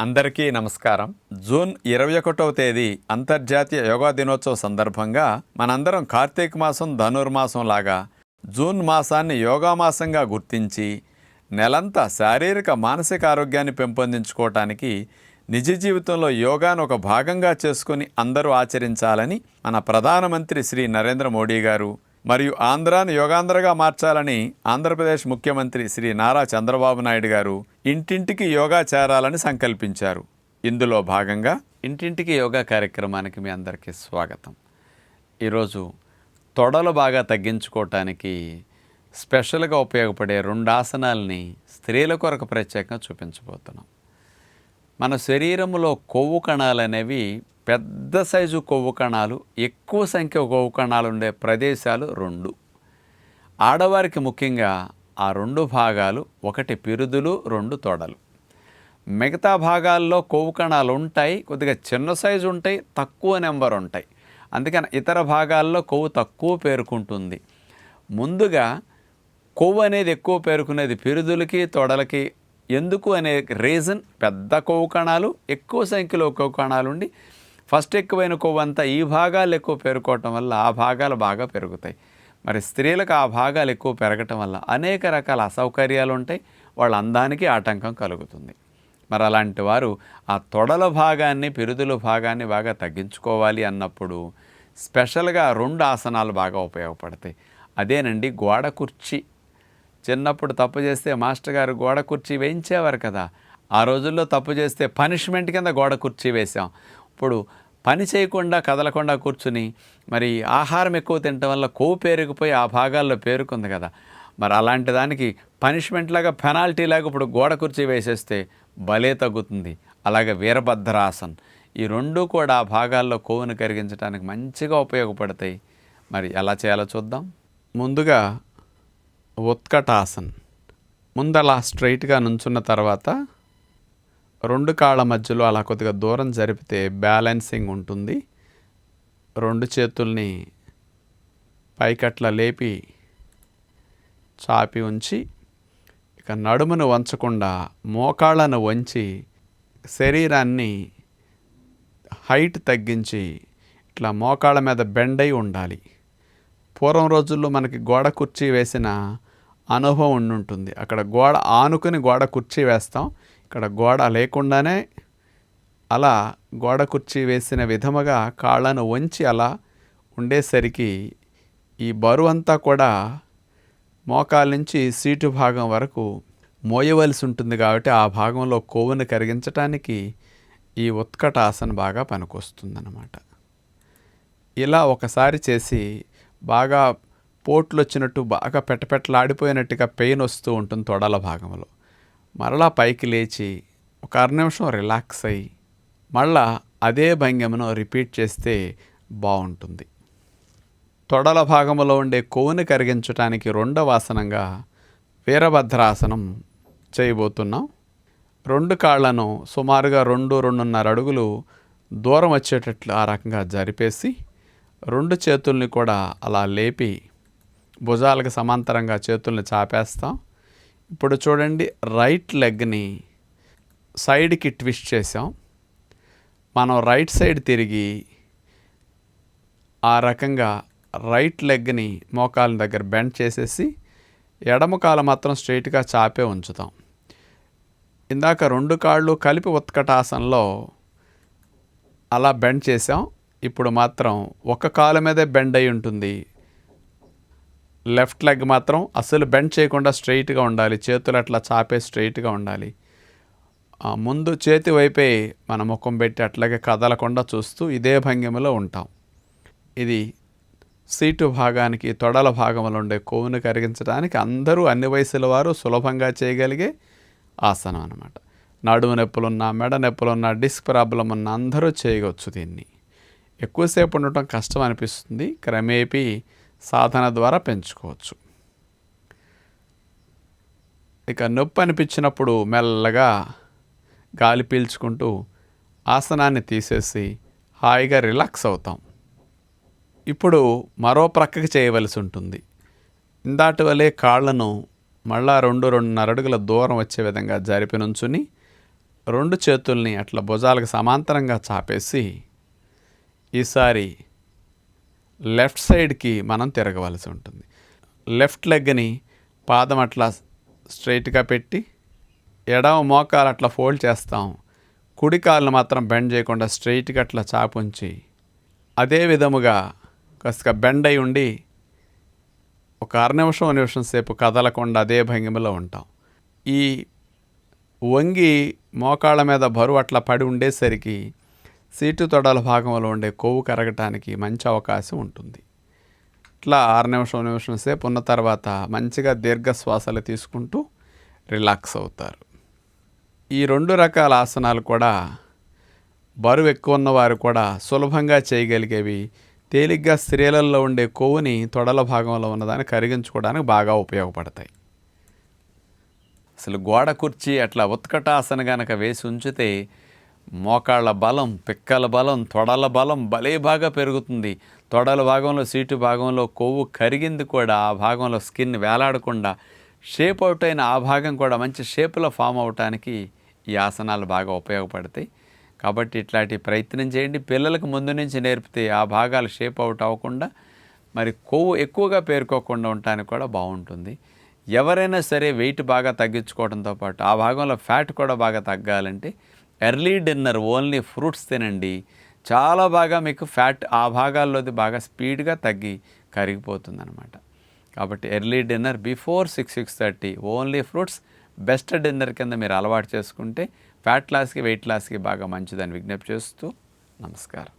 అందరికీ నమస్కారం. జూన్ 21వ తేదీ అంతర్జాతీయ యోగా దినోత్సవ సందర్భంగా మనందరం కార్తీక మాసం ధనుర్మాసం లాగా జూన్ మాసాన్ని యోగా మాసంగా గుర్తించి నెలంతా శారీరక మానసిక ఆరోగ్యాన్ని పెంపొందించుకోవటానికి నిజ జీవితంలో యోగాను ఒక భాగంగా చేసుకుని అందరూ ఆచరించాలని మన ప్రధానమంత్రి శ్రీ నరేంద్ర మోడీ గారు మరియు ఆంధ్రాను యోగాంధ్రగా మార్చాలని ఆంధ్రప్రదేశ్ ముఖ్యమంత్రి శ్రీ నారా చంద్రబాబు నాయుడు గారు ఇంటింటికి యోగా చేరాలని సంకల్పించారు. ఇందులో భాగంగా ఇంటింటికి యోగా కార్యక్రమానికి మీ అందరికీ స్వాగతం. ఈరోజు తొడలు బాగా తగ్గించుకోవటానికి స్పెషల్గా ఉపయోగపడే 2 ఆసనాలని స్త్రీల కొరకు ప్రత్యేకంగా చూపించబోతున్నాం. మన శరీరంలో కొవ్వు కణాలు అనేవి పెద్ద సైజు కొవ్వు కణాలు, ఎక్కువ సంఖ్య కొవ్వు కణాలు ఉండే ప్రదేశాలు 2. ఆడవారికి ముఖ్యంగా ఆ 2 భాగాలు, ఒకటి పిరుదులు, 2 తొడలు. మిగతా భాగాల్లో కొవ్వు కణాలు ఉంటాయి, కొద్దిగా చిన్న సైజు ఉంటాయి, తక్కువ నెంబర్ ఉంటాయి. అందుకని ఇతర భాగాల్లో కొవ్వు తక్కువ పేరుకుంటుంది. ముందుగా కొవ్వు అనేది ఎక్కువ పేరుకునేది పిరుదులకి, తొడలకి. ఎందుకు అనే రీజన్, పెద్ద కొవ్వు కణాలు, ఎక్కువ సంఖ్యలో కొవ్వు కణాలు ఉండి ఫస్ట్ ఎక్కువైన కొవ్వు అంతా ఈ భాగాలు ఎక్కువ పెరుగుకోవటం వల్ల ఆ భాగాలు బాగా పెరుగుతాయి. మరి స్త్రీలకు ఆ భాగాలు ఎక్కువ పెరగటం వల్ల అనేక రకాల అసౌకర్యాలు ఉంటాయి, వాళ్ళ అందానికి ఆటంకం కలుగుతుంది. మరి అలాంటి వారు ఆ తొడల భాగాన్ని, పిరుదుల భాగాన్ని బాగా తగ్గించుకోవాలి అన్నప్పుడు స్పెషల్గా 2 ఆసనాలు బాగా ఉపయోగపడతాయి. అదేనండి గోడ కుర్చీ. చిన్నప్పుడు తప్పు చేస్తే మాస్టర్ గారు గోడ కుర్చీ వేయించేవారు కదా. ఆ రోజుల్లో తప్పు చేస్తే పనిష్మెంట్ కింద గోడ కుర్చీ వేసాం. ఇప్పుడు పని చేయకుండా కదలకుండా కూర్చుని మరి ఆహారం ఎక్కువ తినటం వల్ల కొవ్వు పేరుకుపోయి ఆ భాగాల్లో పేరుకుంది కదా. మరి అలాంటి దానికి పనిష్మెంట్ లాగా, పెనాల్టీ లాగా ఇప్పుడు గోడ కుర్చీ వేసేస్తే భలే తగ్గుతుంది. అలాగే వీరభద్రాసన్. ఈ 2 కూడా ఆ భాగాల్లో కొవ్వును కరిగించడానికి మంచిగా ఉపయోగపడతాయి. మరి ఎలా చేయాలో చూద్దాం. ముందుగా ఉత్కటాసన్. ముందలా స్ట్రైట్గా నుంచున్న తర్వాత 2 కాళ్ళ మధ్యలో అలా కొద్దిగా దూరం జరిపితే బ్యాలెన్సింగ్ ఉంటుంది. 2 చేతుల్ని పైకట్లా లేపి చాపి ఉంచి, ఇక నడుమును వంచకుండా మోకాళ్ళను వంచి శరీరాన్ని హైట్ తగ్గించి ఇట్లా మోకాళ్ళ మీద బెండ్ అయి ఉండాలి. పూర్వం రోజుల్లో మనకి గోడ కుర్చీ వేసిన అనుభవం ఉండుంటుంది. అక్కడ గోడ ఆనుకుని గోడ కుర్చీ వేస్తాం, ఇక్కడ గోడ లేకుండానే అలా గోడ కుర్చీ వేసిన విధముగా కాళ్ళను వంచి అలా ఉండేసరికి ఈ బరువంతా కూడా మోకాల నుంచి సీటు భాగం వరకు మోయవలసి ఉంటుంది. కాబట్టి ఆ భాగంలో కొవ్వును కరిగించడానికి ఈ ఉత్కటాసన బాగా పనికొస్తుందన్నమాట. ఇలా ఒకసారి చేసి బాగా పోట్లు వచ్చినట్టు, బాగా పెట్టపెట్టలాడిపోయినట్టుగా పెయిన్ వస్తూ ఉంటుంది తొడల భాగంలో. మరలా పైకి లేచి ఒక 1/2 నిమిషం రిలాక్స్ అయ్యి మళ్ళా అదే భంగిమను రిపీట్ చేస్తే బాగుంటుంది. తొడల భాగంలో ఉండే కొవ్వుని కరిగించడానికి 2వ ఆసనంగా వీరభద్రాసనం చేయబోతున్నాం. 2 కాళ్ళను సుమారుగా 2-2.5 అడుగులు దూరం వచ్చేటట్లు ఆ రకంగా జరిపేసి 2 చేతుల్ని కూడా అలా లేపి భుజాలకు సమాంతరంగా చేతుల్ని చాపేస్తాం. ఇప్పుడు చూడండి, రైట్ లెగ్ని సైడ్కి ట్విస్ట్ చేసాం. మనం రైట్ సైడ్ తిరిగి ఆ రకంగా రైట్ లెగ్ని మోకాల దగ్గర బెండ్ చేసేసి ఎడమ కాలు మాత్రం స్ట్రైట్గా చాపే ఉంచుతాం. ఇందాక 2 కాళ్ళు కలిపి ఉత్కటాసనలో అలా బెండ్ చేసాం. ఇప్పుడు మాత్రం ఒక కాలు మీదే బెండ్ అయి ఉంటుంది. లెఫ్ట్ లెగ్ మాత్రం అసలు బెండ్ చేయకుండా స్ట్రైట్గా ఉండాలి. చేతులు అట్లా చాపే స్ట్రైట్గా ఉండాలి. ముందు చేతి వైపే మన ముఖం పెట్టి అట్లాగే కదలకుండా చూస్తూ ఇదే భంగిమలో ఉంటాం. ఇది సీటు భాగానికి, తొడల భాగంలో ఉండే కొవ్వును కరిగించడానికి అందరూ, అన్ని వయసుల వారు సులభంగా చేయగలిగే ఆసనం అన్నమాట. నడుము నొప్పులున్నా, మెడ నొప్పులున్నా, డిస్క్ ప్రాబ్లం ఉన్న అందరూ చేయవచ్చు. దీన్ని ఎక్కువసేపు ఉండటం కష్టం అనిపిస్తుంది, క్రమేపీ సాధన ద్వారా పెంచుకోవచ్చు. ఇక నొప్పి అనిపించినప్పుడు మెల్లగా గాలి పీల్చుకుంటూ ఆసనాన్ని తీసేసి హాయిగా రిలాక్స్ అవుతాం. ఇప్పుడు మరో ప్రక్కకి చేయవలసి ఉంటుంది. ఇందాటి వలె కాళ్ళను మళ్ళా 2-2.5 అడుగుల దూరం వచ్చే విధంగా జరిపి నుంచుని 2 చేతుల్ని అట్లా భుజాలకు సమాంతరంగా చాపేసి ఈసారి లెఫ్ట్ సైడ్కి మనం తిరగవలసి ఉంటుంది. లెఫ్ట్ లెగ్ని పాదం అట్లా స్ట్రైట్గా పెట్టి ఎడమ మోకాలు అట్లా ఫోల్డ్ చేస్తాం. కుడి కాళ్ళను మాత్రం బెండ్ చేయకుండా స్ట్రైట్గా అట్లా చాపుంచి అదే విధముగా కాస్త బెండ్ అయి ఉండి ఒక నిమిషం సేపు కదలకుండా అదే భంగిమలో ఉంటాం. ఈ వంగి మోకాళ్ళ మీద బరువు అట్లా పడి ఉండేసరికి సీటు తొడల భాగంలో ఉండే కొవ్వు కరగటానికి మంచి అవకాశం ఉంటుంది. ఇట్లా నిమిషం సేపు ఉన్న తర్వాత మంచిగా దీర్ఘశ్వాసలు తీసుకుంటూ రిలాక్స్ అవుతారు. ఈ 2 రకాల ఆసనాలు కూడా బరువు ఎక్కువ ఉన్నవారు కూడా సులభంగా చేయగలిగేవి. తేలిగ్గా స్త్రీలలో ఉండే కొవ్వుని తొడల భాగంలో ఉన్నదాన్ని కరిగించుకోవడానికి బాగా ఉపయోగపడతాయి. అసలు గోడ కుర్చీ అట్లా ఉత్కటాసన గనక వేసి ఉంచితే మోకాళ్ళ బలం, పిక్కల బలం, తొడల బలం భలే బాగా పెరుగుతుంది. తొడల భాగంలో సీటు భాగంలో కొవ్వు కరిగింది కూడా ఆ భాగంలో స్కిన్ వేలాడకుండా షేప్ అవుట్ అయిన ఆ భాగం కూడా మంచి షేప్లో ఫామ్ అవటానికి ఈ ఆసనాలు బాగా ఉపయోగపడతాయి. కాబట్టి ఇట్లాంటి ప్రయత్నం చేయండి. పిల్లలకు ముందు నుంచి నేర్పితే ఆ భాగాలు షేప్ అవుట్ అవ్వకుండా మరి కొవ్వు ఎక్కువగా పేరుకోకుండా ఉండటానికి కూడా బాగుంటుంది. ఎవరైనా సరే వెయిట్ బాగా తగ్గించుకోవడంతో పాటు ఆ భాగంలో ఫ్యాట్ కూడా బాగా తగ్గాలంటే ఎర్లీ డిన్నర్ ఓన్లీ ఫ్రూట్స్ తినండి. చాలా బాగా మీకు ఫ్యాట్ ఆ భాగాల్లోది బాగా స్పీడ్గా తగ్గి కరిగిపోతుంది అనమాట. కాబట్టి early dinner before 6-6:30 only fruits best dinner కింద మీరు అలవాటు చేసుకుంటే ఫ్యాట్ లాస్కి వెయిట్ లాస్కి బాగా మంచిదని విజ్ఞప్తి చేస్తూ నమస్కారం.